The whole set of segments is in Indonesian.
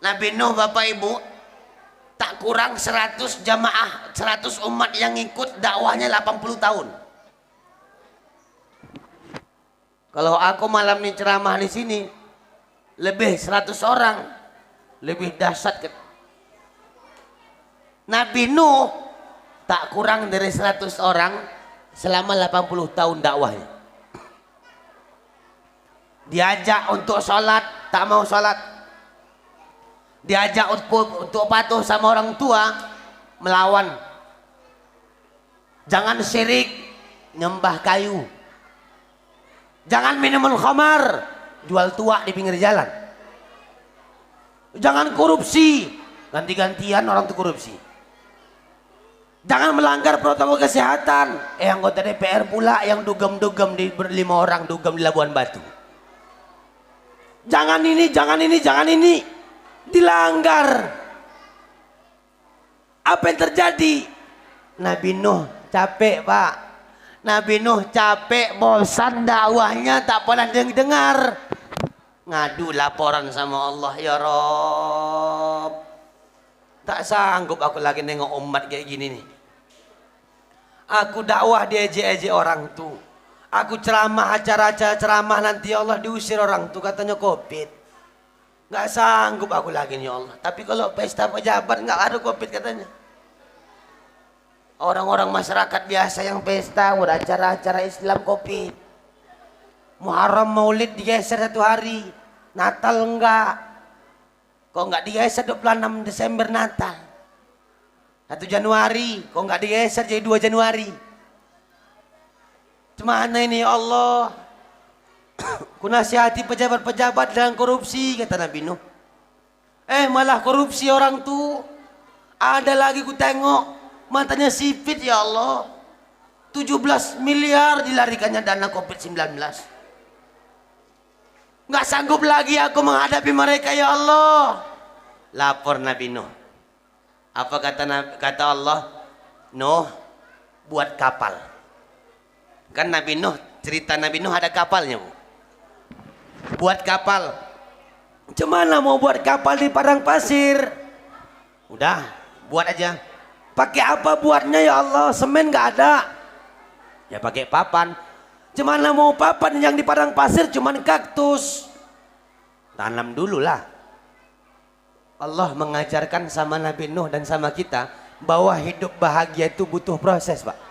Nabi Nuh Bapak Ibu tak kurang 100 jamaah, 100 umat yang ikut dakwahnya 80 tahun. Kalau aku malam ini ceramah di sini lebih 100 orang, lebih dahsyat. Nabi Nuh tak kurang dari 100 orang selama 80 tahun dakwahnya. Diajak untuk sholat, tak mau sholat. Diajak untuk patuh sama orang tua, melawan. Jangan syirik, nyembah kayu. Jangan minumul khamar, jual tua di pinggir jalan. Jangan korupsi, ganti-gantian orang tuh korupsi. Jangan melanggar protokol kesehatan. Anggota DPR pula yang dugem-dugem di 5 orang dugem di Labuan Batu. Jangan ini, jangan ini, jangan ini. Dilanggar. Apa yang terjadi? Nabi Nuh capek, Pak. Nabi Nuh capek, bosan dakwahnya, tak pernah dengar. Ngadu laporan sama Allah, ya Rob. Tak sanggup aku lagi nengok umat kayak gini nih. Aku dakwah diejek-ejek orang tuh. Aku ceramah, acara-acara ceramah, nanti ya Allah diusir orang tuh, katanya Covid. Nggak sanggup aku lagi nih ya Allah. Tapi kalau pesta pejabat nggak ada Covid katanya. Orang-orang masyarakat biasa yang pesta, udah acara-acara Islam Covid. Muharram Maulid digeser 1 hari, Natal enggak. Kok enggak digeser 26 Desember Natal? 1 Januari, kok enggak digeser jadi 2 Januari? Cemana ini ya Allah? Ku nasihati pejabat-pejabat jangan korupsi, kata Nabi Nuh. Malah korupsi orang tuh. Ada lagi ku tengok matanya sipit, ya Allah. 17 miliar dilarikannya dana Covid-19. Nggak sanggup lagi aku menghadapi mereka, ya Allah. Lapor Nabi Nuh. Apa kata Allah? Nuh, buat kapal. Kan Nabi Nuh, cerita Nabi Nuh ada kapalnya, Bu. Buat kapal. Gimana mau buat kapal di padang pasir? Udah, buat aja. Pakai apa buatnya, ya Allah? Semen nggak ada. Ya pakai papan. Gimana mau papan yang di padang pasir cuman kaktus? Tanam dulu lah. Allah mengajarkan sama Nabi Nuh dan sama kita bahwa hidup bahagia itu butuh proses, Pak.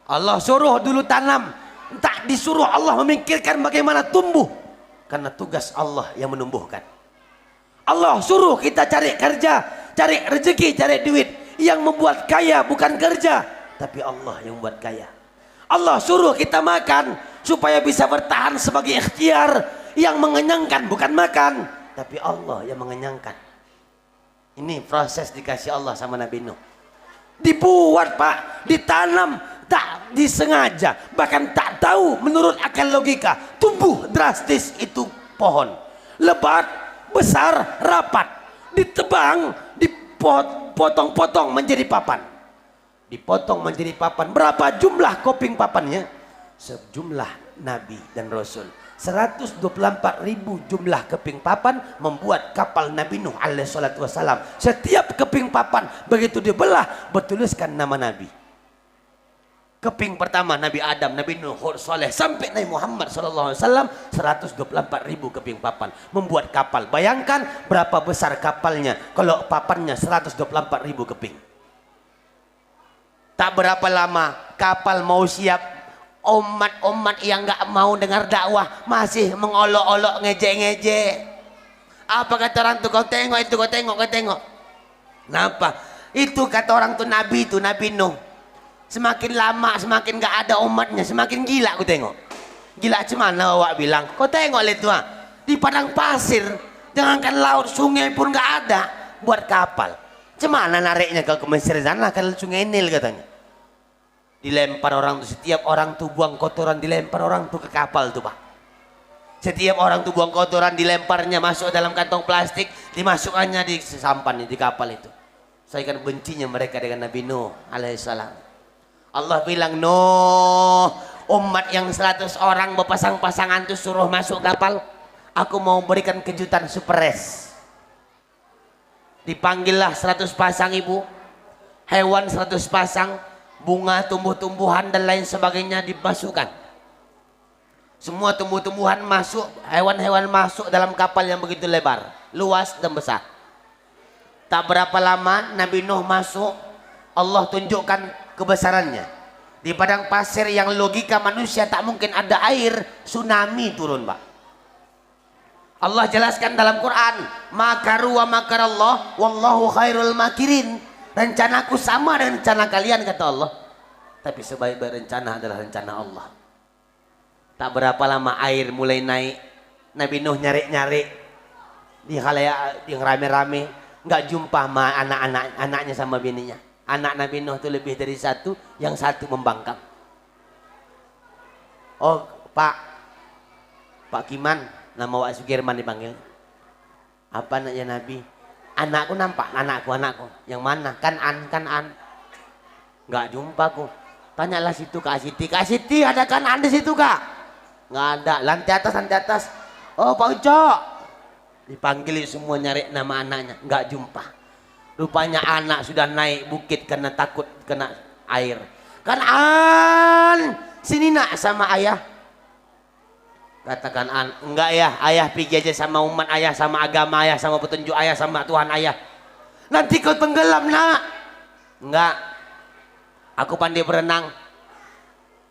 Allah suruh dulu tanam, tak disuruh Allah memikirkan bagaimana tumbuh, karena tugas Allah yang menumbuhkan. Allah suruh kita cari kerja, cari rezeki, cari duit. Yang membuat kaya bukan kerja, tapi Allah yang membuat kaya. Allah suruh kita makan supaya bisa bertahan sebagai ikhtiar. Yang mengenyangkan bukan makan, tapi Allah yang mengenyangkan. Ini proses dikasih Allah sama Nabi Nuh. Dibuat, Pak, ditanam, tak disengaja, bahkan tak tahu menurut akal logika, tumbuh drastis itu pohon. Lebat, besar, rapat, ditebang, dipotong-potong menjadi papan. Dipotong menjadi papan. Berapa jumlah koping papannya? Sejumlah Nabi dan Rasul. 124.000 jumlah keping papan membuat kapal Nabi Nuh alaihissalatu wassalam. Setiap keping papan begitu dibelah bertuliskan nama Nabi. Keping pertama Nabi Adam, Nabi Nuh, Hud, Saleh, sampai Nabi Muhammad SAW 124.000 keping papan membuat kapal. Bayangkan berapa besar kapalnya kalau papannya 124.000 keping. Tak berapa lama kapal mau siap. Umat-umat yang nggak mau dengar dakwah masih mengolok-olok, ngejek-ngejek. Apa kata orang tuh? Kau tengok itu, kau tengok, kau tengok. Kenapa? Itu kata orang tuh Nabi itu, Nabi Nuh. Semakin lama semakin nggak ada umatnya, semakin gila aku tengok. Gila cemana awak bilang? Kau tengok lihat tuh, di padang pasir, jangankan laut, sungai pun nggak ada buat kapal. Cemana nariknya ke Mesir sana kan sungai Nil katanya. Dilempar orang tuh, setiap orang tuh buang kotoran dilempar orang tuh ke kapal tuh, Pak. Setiap orang tuh buang kotoran dilemparnya masuk dalam kantong plastik, dimasukkannya di sampan di kapal itu. Saya kan bencinya mereka dengan Nabi Nuh alaihissalam. Allah bilang, Nuh, umat yang 100 orang berpasang-pasangan tuh suruh masuk kapal. aku mau berikan kejutan surprise. Dipanggillah 100 pasang ibu, hewan 100 pasang, bunga, tumbuh-tumbuhan dan lain sebagainya dimasukkan. Semua tumbuh-tumbuhan masuk, hewan-hewan masuk dalam kapal yang begitu lebar, luas dan besar. Tak berapa lama Nabi Nuh masuk, Allah tunjukkan kebesarannya. Di padang pasir yang logika manusia tak mungkin ada air, tsunami turun, Pak. Allah jelaskan dalam Quran, makaru wa makarallah wallahu khairul makirin. Rencanaku sama dengan rencana kalian, kata Allah, tapi sebaik-baik rencana adalah rencana Allah. Tak berapa lama air mulai naik. Nabi Nuh nyari-nyari di khalayak yang rame-rame, nggak jumpa sama anak-anaknya sama bininya. Anak Nabi Nuh itu lebih dari satu, yang satu membangkang. Oh Pak Kiman, nama Wak Sugirman dipanggil. Apa anaknya Nabi? Anakku nampak, anakku. Yang mana? Kanan. Nggak jumpa ku. Tanyalah situ Kak Siti, ada Kanan di situ Kak? Nggak ada. Lantai atas. Oh Pak Ucok. Dipanggil semua nyari nama anaknya, nggak jumpa. Rupanya anak sudah naik bukit karena takut kena air. Kanan, sini nak sama ayah. Katakan enggak ya, ayah pergi aja sama umat ayah, sama agama ayah, sama petunjuk ayah, sama Tuhan ayah. Nanti kau tenggelam nak. Enggak, aku pandai berenang.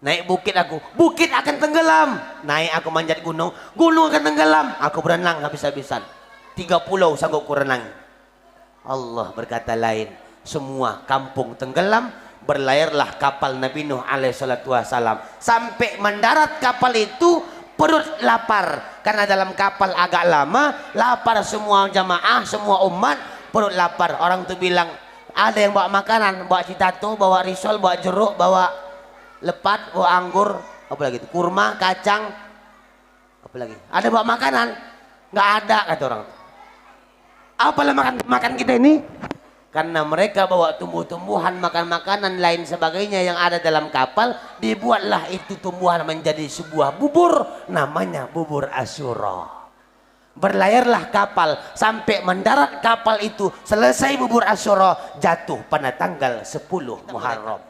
Naik bukit aku, bukit akan tenggelam. Naik aku manjat gunung, gunung akan tenggelam. Aku berenang habis-habisan. 3 pulau sanggup ku renang. Allah berkata lain, semua kampung tenggelam. Berlayarlah kapal Nabi Nuh alaihissalatu wassalam. Sampai mendarat kapal itu, perut lapar, karena dalam kapal agak lama, lapar semua jamaah, semua umat, perut lapar. Orang tuh bilang, ada yang bawa makanan, bawa citato, bawa risol, bawa jeruk, bawa lepat, bawa anggur, apa lagi itu, kurma, kacang, apa lagi, ada bawa makanan? Nggak ada, kata orang. Apalah makan kita ini? Karena mereka bawa tumbuh-tumbuhan, makan makanan lain sebagainya yang ada dalam kapal, dibuatlah itu tumbuhan menjadi sebuah bubur, namanya bubur Asyura. Berlayarlah kapal sampai mendarat kapal itu, selesai bubur Asyura, jatuh pada tanggal 10 Muharram.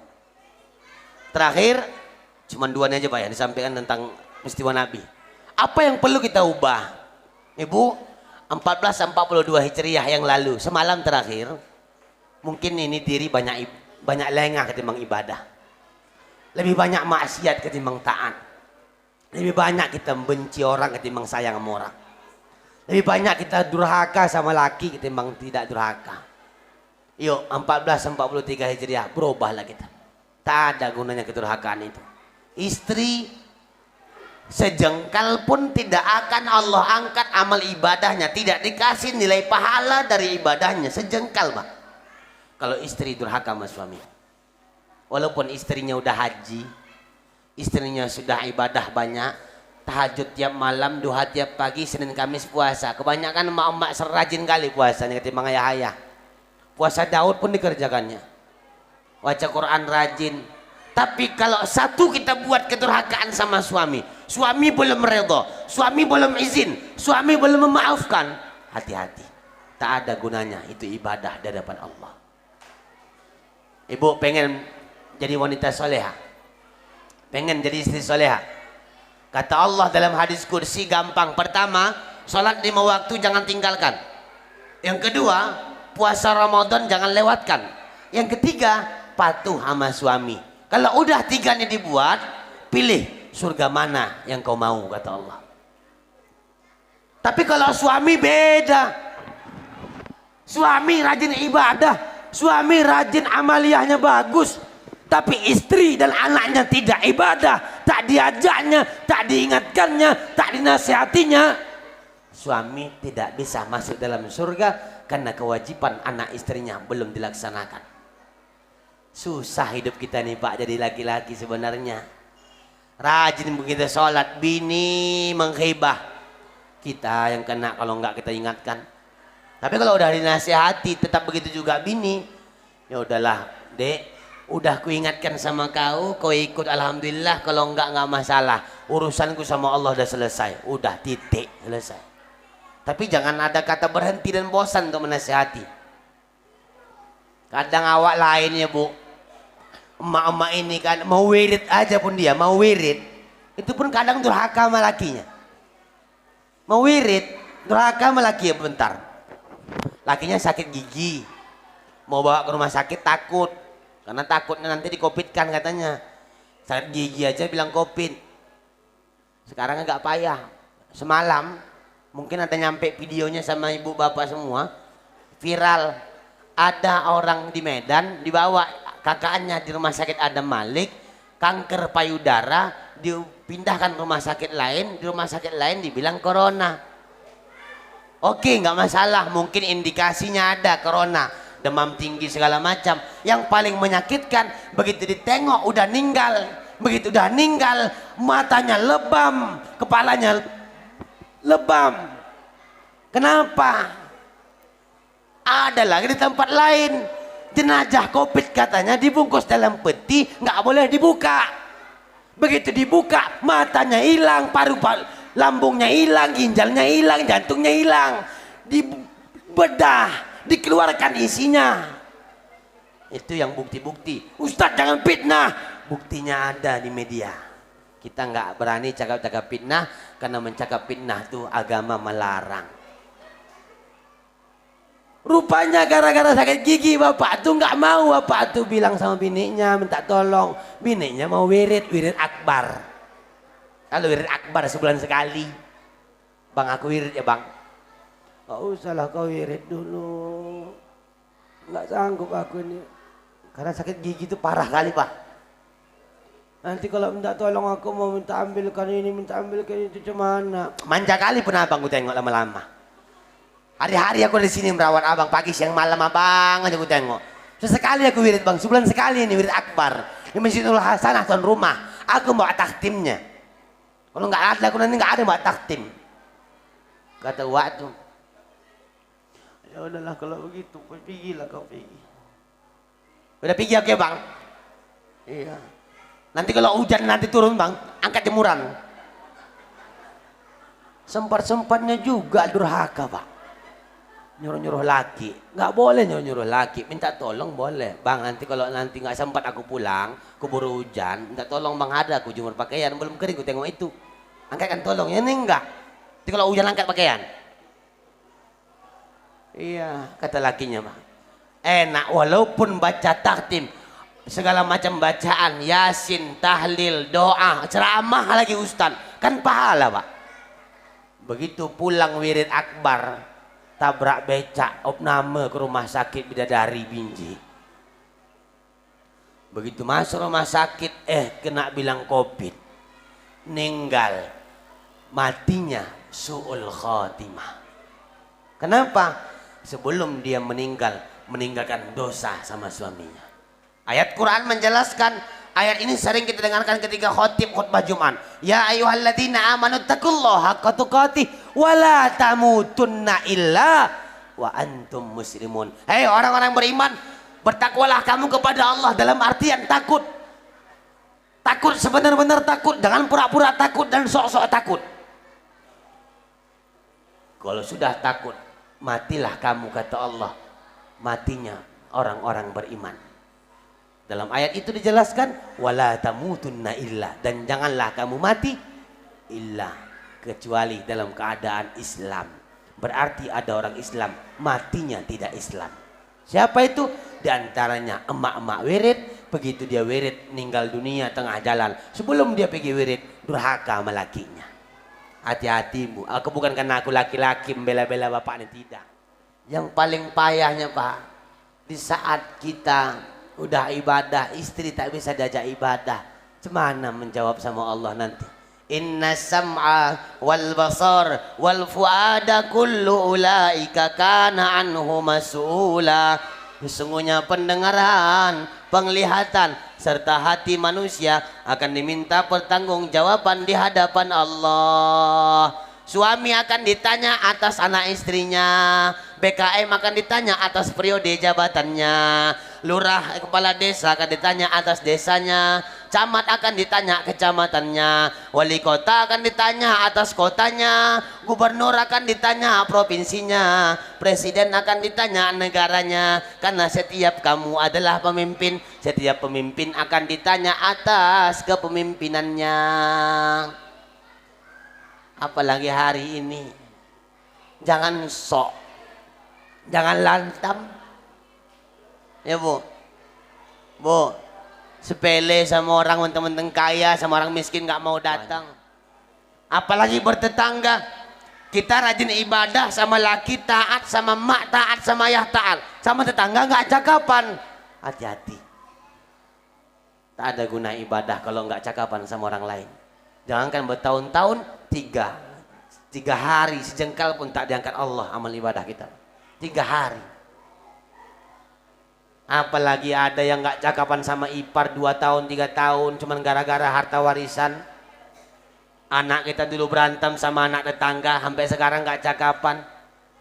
Terakhir, cuma 2 aja Pak yang disampaikan tentang peristiwa Nabi. Apa yang perlu kita ubah? Ibu, 1442 Hijriah yang lalu, semalam terakhir, mungkin ini diri banyak lengah ketimbang ibadah. Lebih banyak maksiat ketimbang taat. Lebih banyak kita benci orang ketimbang sayang sama orang. Lebih banyak kita durhaka sama laki ketimbang tidak durhaka. Yuk 1443 Hijriah, berubahlah kita. Tak ada gunanya kedurhakaan itu. Istri sejengkal pun tidak akan Allah angkat amal ibadahnya, tidak dikasih nilai pahala dari ibadahnya, sejengkal Pak. Kalau istri durhaka sama suami, walaupun istrinya udah haji, istrinya sudah ibadah banyak, tahajud tiap malam, duha tiap pagi, Senin Kamis puasa. Kebanyakan emak-emak serajin kali puasanya ketimbang ayah-ayah. Puasa Daud pun dikerjakannya, baca Quran rajin. Tapi kalau satu kita buat kedurhakaan sama suami, suami belum redha, suami belum izin, suami belum memaafkan, hati-hati, tak ada gunanya itu ibadah di hadapan Allah. Ibu pengen jadi wanita soleha, pengen jadi istri soleha, kata Allah dalam hadis kursi gampang. Pertama, sholat 5 waktu jangan tinggalkan. Yang kedua, puasa Ramadan jangan lewatkan. Yang ketiga, patuh sama suami. Kalau udah 3 nih dibuat, pilih surga mana yang kau mau, kata Allah. Tapi kalau suami beda, suami rajin ibadah, suami rajin amaliyahnya bagus, tapi istri dan anaknya tidak ibadah, tak diajaknya, tak diingatkannya, tak dinasihatinya, suami tidak bisa masuk dalam surga karena kewajiban anak istrinya belum dilaksanakan. Susah hidup kita nih Pak jadi laki-laki sebenarnya. Rajin begitu sholat, bini menghibah, kita yang kena kalau nggak kita ingatkan. Tapi kalau udah dinasihati tetap begitu juga bini, ya udahlah dek, Udah kuingatkan sama kau ikut alhamdulillah, kalau enggak masalah. Urusanku sama Allah udah selesai. Udah titik, selesai. Tapi jangan ada kata berhenti dan bosan untuk menasihati. Kadang awak lain ya bu, emak-emak ini kan mau wirid aja pun dia, mau wirid. Itu pun kadang durhaka sama lakinya. Mau wirid, durhaka sama laki ya bentar. Lakinya sakit gigi. Mau bawa ke rumah sakit takut. Karena takutnya nanti dikopitkan katanya. Sakit gigi aja bilang kopit. Sekarang agak payah. Semalam mungkin ada nyampe videonya sama ibu bapak semua. Viral. Ada orang di Medan dibawa kakaknya di rumah sakit Adam Malik. Kanker payudara. Dipindahkan rumah sakit lain. Di rumah sakit lain dibilang corona. Oke, nggak masalah. Mungkin indikasinya ada corona. Demam tinggi segala macam. Yang paling menyakitkan begitu ditengok udah ninggal. Begitu udah ninggal matanya lebam, kepalanya lebam. Kenapa? Ada lagi di tempat lain jenazah COVID katanya dibungkus dalam peti, nggak boleh dibuka. Begitu dibuka matanya hilang, paru-paru lambungnya hilang, ginjalnya hilang, jantungnya hilang. Dibedah, dikeluarkan isinya. Itu yang bukti-bukti. Ustadz jangan fitnah, buktinya ada di media. Kita nggak berani cakap-cakap fitnah karena mencakap fitnah itu agama melarang. Rupanya gara-gara sakit gigi bapak tuh nggak mau, bapak tuh bilang sama biniknya minta tolong. Biniknya mau wirid akbar. Kalau wirid akbar sebulan sekali. Bang aku wirid ya bang. Gak usah lah kau wirid dulu. Nggak sanggup aku ini. Karena sakit gigi itu parah kali pak. Nanti kalau minta tolong aku mau minta ambilkan ini, minta ambilkan itu cemana. Manja kali pun abang gue tengok lama-lama. Hari-hari aku di sini merawat abang, pagi siang malam abang aja gue tengok. Sesekali aku wirid bang, sebulan sekali ini wirid akbar. Di Masjidul Hasanah tuan rumah. Aku bawa taktimnya. Kalau nggak ada aku nanti nggak ada bawa taktim. Kata waktu. Ya udahlah kalau begitu, pergilah kau pergi. Udah pergi oke bang? Iya. Nanti kalau hujan nanti turun bang, angkat jemuran. Sempat-sempatnya juga durhaka pak. Nyuruh-nyuruh laki, nggak boleh nyuruh-nyuruh laki. Minta tolong boleh, bang. Nanti kalau nanti nggak sempat aku pulang, keburu hujan, minta tolong bang ada aku jemur pakaian belum kering, aku tengok itu. Angkatkan tolong, ya ini enggak. Nanti kalau hujan angkat pakaian. Iya, kata lakinya bang. Enak walaupun baca taktim, segala macam bacaan, yasin, tahlil, doa, ceramah lagi ustaz, kan pahala pak. Begitu pulang wirid akbar, tabrak becak opname ke rumah sakit Bidadari Binji. Begitu masuk rumah sakit kena bilang COVID, meninggal, matinya su'ul khatimah. Kenapa? Sebelum dia meninggalkan dosa sama suaminya. Ayat Quran menjelaskan, ayat ini sering kita dengarkan ketika khutbah Jumat. Ya ayyuhalladzina amanu taqullaha haqqa tuqatih wa la tamutunna illa wa antum muslimun. Hei orang-orang beriman, bertakwalah kamu kepada Allah dalam artian takut. Takut sebenar-benar takut, jangan pura-pura takut dan sok-sok takut. Kalau sudah takut, matilah kamu kata Allah. Matinya orang-orang beriman. Dalam ayat itu dijelaskan wala tamutunna illa, dan janganlah kamu mati illa kecuali dalam keadaan Islam. Berarti ada orang Islam matinya tidak Islam. Siapa itu? Di antaranya emak-emak wirid. Begitu dia wirid meninggal dunia tengah jalan, sebelum dia pergi wirid durhaka sama lakinya. Hati-hatimu. Aku bukan karena aku laki-laki membela-bela bapaknya, tidak. Yang paling payahnya pak, di saat kita udah ibadah, istri tak bisa diajak ibadah, cemana menjawab sama Allah nanti? Inna sam'a wal basar wal fuada kullu ulaika kana anhu mas'ula. Sesungguhnya pendengaran, penglihatan serta hati manusia akan diminta pertanggungjawaban di hadapan Allah. Suami akan ditanya atas anak istrinya, BKM akan ditanya atas periode jabatannya, lurah kepala desa akan ditanya atas desanya, camat akan ditanya kecamatannya, wali kota akan ditanya atas kotanya, gubernur akan ditanya provinsinya, presiden akan ditanya negaranya. Karena setiap kamu adalah pemimpin, setiap pemimpin akan ditanya atas kepemimpinannya. Apalagi hari ini, jangan sok, jangan lantam ya bu, sepele sama orang menteng-menteng kaya, sama orang miskin nggak mau datang. Apalagi bertetangga, kita rajin ibadah, sama laki taat, sama mak taat, sama ayah taat, sama tetangga nggak cakapan. Hati-hati, tak ada guna ibadah kalau nggak cakapan sama orang lain. Jangankan bertahun-tahun, tiga hari sejengkal pun tak diangkat Allah amal ibadah kita. 3 hari. Apalagi ada yang nggak cakapan sama ipar 2 tahun 3 tahun cuman gara-gara harta warisan. Anak kita dulu berantem sama anak tetangga sampai sekarang nggak cakapan.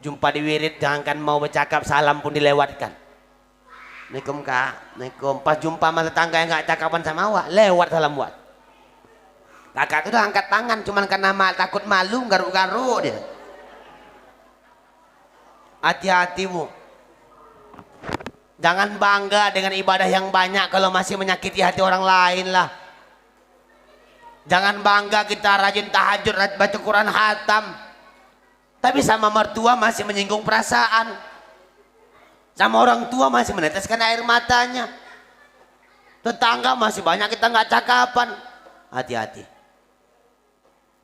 Jumpa di wirid jangankan mau bercakap, salam pun dilewatkan. Assalamualaikum kak, Assalamualaikum. Pas jumpa sama tetangga yang nggak cakapan sama awak, lewat salam buat. Kakak itu udah angkat tangan cuman karena takut malu, garuk-garuk dia. Hati-hati bu, jangan bangga dengan ibadah yang banyak kalau masih menyakiti hati orang lain lah. Jangan bangga kita rajin tahajud, baca Quran hatam, tapi sama mertua masih menyinggung perasaan, sama orang tua masih meneteskan air matanya, tetangga masih banyak kita nggak cakapan. Hati-hati.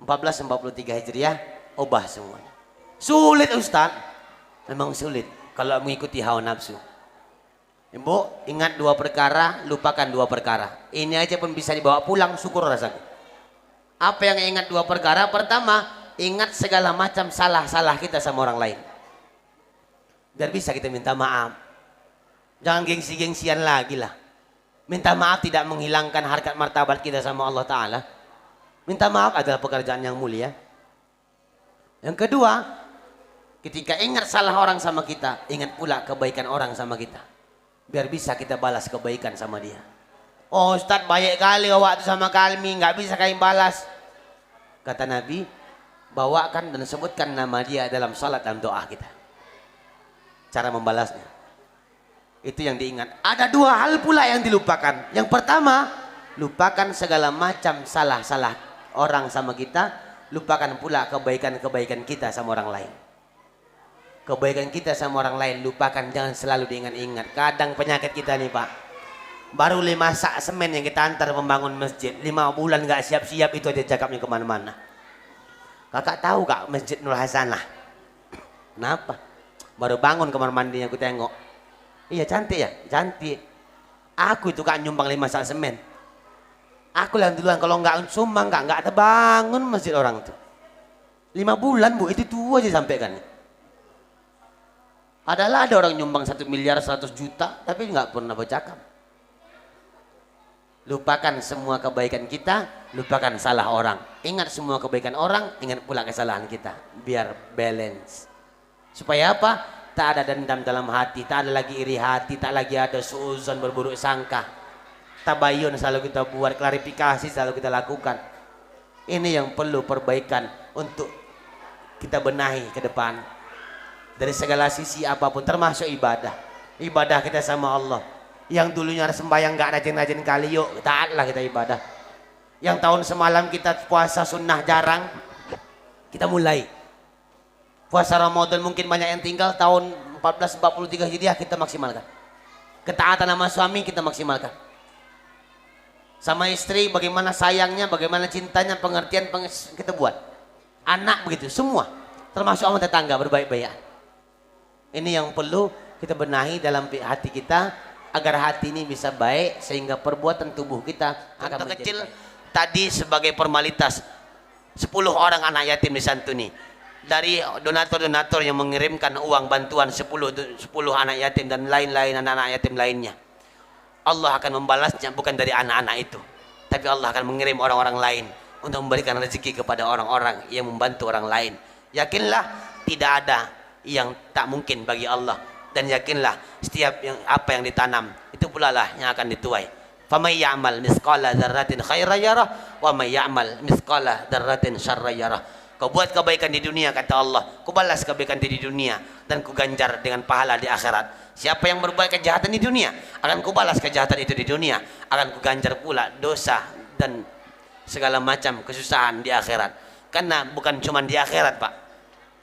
1443 Hijriah ubah semuanya. Sulit Ustaz, memang sulit kalau mengikuti hawa nafsu. Ibu ingat 2 perkara, lupakan 2 perkara. Ini aja pun bisa dibawa pulang, syukur rasanya. Apa yang ingat 2 perkara? Pertama, ingat segala macam salah-salah kita sama orang lain, biar bisa kita minta maaf. Jangan gengsi-gengsian lagi lah. Minta maaf tidak menghilangkan harkat martabat kita sama Allah Ta'ala. Minta maaf adalah pekerjaan yang mulia. Yang kedua, ketika ingat salah orang sama kita, ingat pula kebaikan orang sama kita, biar bisa kita balas kebaikan sama dia. Oh Ustadz, baik kali awak itu sama kami, nggak bisa kami balas. Kata Nabi, bawakan dan sebutkan nama dia dalam salat dan doa kita. Cara membalasnya itu yang diingat. Ada 2 hal pula yang dilupakan. Yang pertama, lupakan segala macam salah-salah orang sama kita, lupakan pula kebaikan-kebaikan kita sama orang lain. Kebaikan kita sama orang lain lupakan, jangan selalu diingat-ingat. Kadang penyakit kita nih Pak, baru 5 sak semen yang kita antar membangun masjid, 5 bulan nggak siap-siap, itu aja cakapnya kemana-mana. Kakak tahu kak Masjid Nur Hasanah? Kenapa? Baru bangun kamar mandinya aku tengok, iya cantik ya, cantik. Aku itu kak nyumbang 5 sak semen. Aku yang duluan, kalau nggak sumbang nggak terbangun masjid orang tuh. 5 bulan bu, itu tua aja sampaikan. Adalah ada orang nyumbang 1 miliar 100 juta tapi nggak pernah bercakap. Lupakan semua kebaikan kita, lupakan salah orang. Ingat semua kebaikan orang, ingat pula kesalahan kita, biar balance. Supaya apa? Tak ada dendam dalam hati, tak ada lagi iri hati, tak lagi ada suuzon, berburuk sangka. Tabayun selalu kita buat, klarifikasi selalu kita lakukan. Ini yang perlu perbaikan untuk kita benahi ke depan. Dari segala sisi apapun, termasuk ibadah. Ibadah kita sama Allah. Yang dulunya sembahyang gak rajin-rajin kali, yuk taatlah kita ibadah. Yang tahun semalam kita puasa sunnah jarang, kita mulai. Puasa Ramadan mungkin banyak yang tinggal, tahun 1443 Hijriah kita maksimalkan. Ketaatan sama suami kita maksimalkan. Sama istri bagaimana sayangnya, bagaimana cintanya, pengertian kita buat. Anak begitu, semua. Termasuk sama tetangga, berbaik-baikan. Ini yang perlu kita benahi dalam hati kita, agar hati ini bisa baik, sehingga perbuatan tubuh kita akan kecil. Tadi sebagai formalitas, 10 orang anak yatim disantuni. Dari donatur-donatur yang mengirimkan uang bantuan 10 anak yatim dan lain-lain anak-anak yatim lainnya. Allah akan membalasnya bukan dari anak-anak itu, tapi Allah akan mengirim orang-orang lain untuk memberikan rezeki kepada orang-orang yang membantu orang lain. Yakinlah tidak ada yang tak mungkin bagi Allah, dan yakinlah setiap yang apa yang ditanam itu pula lah yang akan dituai. Faman ya'mal misqala dzarratin khairan yarah wa may ya'mal misqala dzarratin syarran yarah. Kau buat kebaikan di dunia, kata Allah, ku balas kebaikan di dunia dan ku ganjar dengan pahala di akhirat. Siapa yang berbuat kejahatan di dunia, akan ku balas kejahatan itu di dunia, akan ku ganjar pula dosa dan segala macam kesusahan di akhirat. Karena bukan cuma di akhirat, Pak.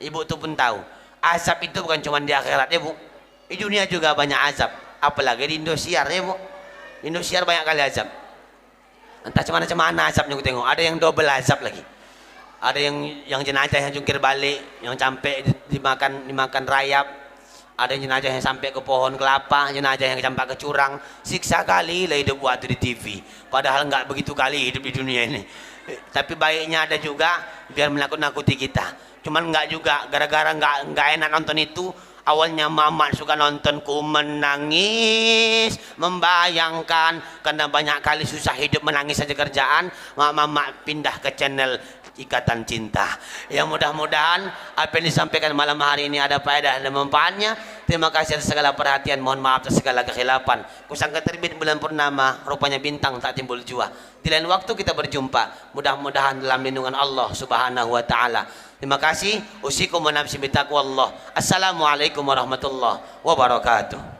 Ibu tuh pun tahu, azab itu bukan cuma di akhirat, ya Bu. Di dunia juga banyak azab, apalagi di Indosiar, ya Bu. Di Indosiar banyak kali azab. Entah mana azabnya aku tengok. Ada yang double azab lagi. Ada yang jenazah yang jungkir balik, yang sampai dimakan rayap. Ada jenazah yang sampai ke pohon kelapa, jenazah yang sampai ke curang. Siksa kali lah hidup waktu di TV. Padahal nggak begitu kali hidup di dunia ini. Tapi baiknya ada juga biar menakut-nakuti kita. Cuman nggak juga, gara-gara nggak enak nonton itu. Awalnya Mamat suka nonton, ku menangis membayangkan, karena banyak kali susah hidup menangis saja kerjaan. Mamat pindah ke channel Ikatan Cinta. Ya mudah-mudahan apa yang disampaikan malam hari ini ada faedah dan manfaatnya. Terima kasih atas segala perhatian, mohon maaf atas segala kekhilapan. Kusangka terbit bulan purnama, rupanya bintang tak timbul jua. Di lain waktu kita berjumpa, mudah-mudahan dalam lindungan Allah Subhanahu wa taala. Terima kasih. Usikum wa nafsi bitaqwallah. Assalamualaikum warahmatullahi wabarakatuh.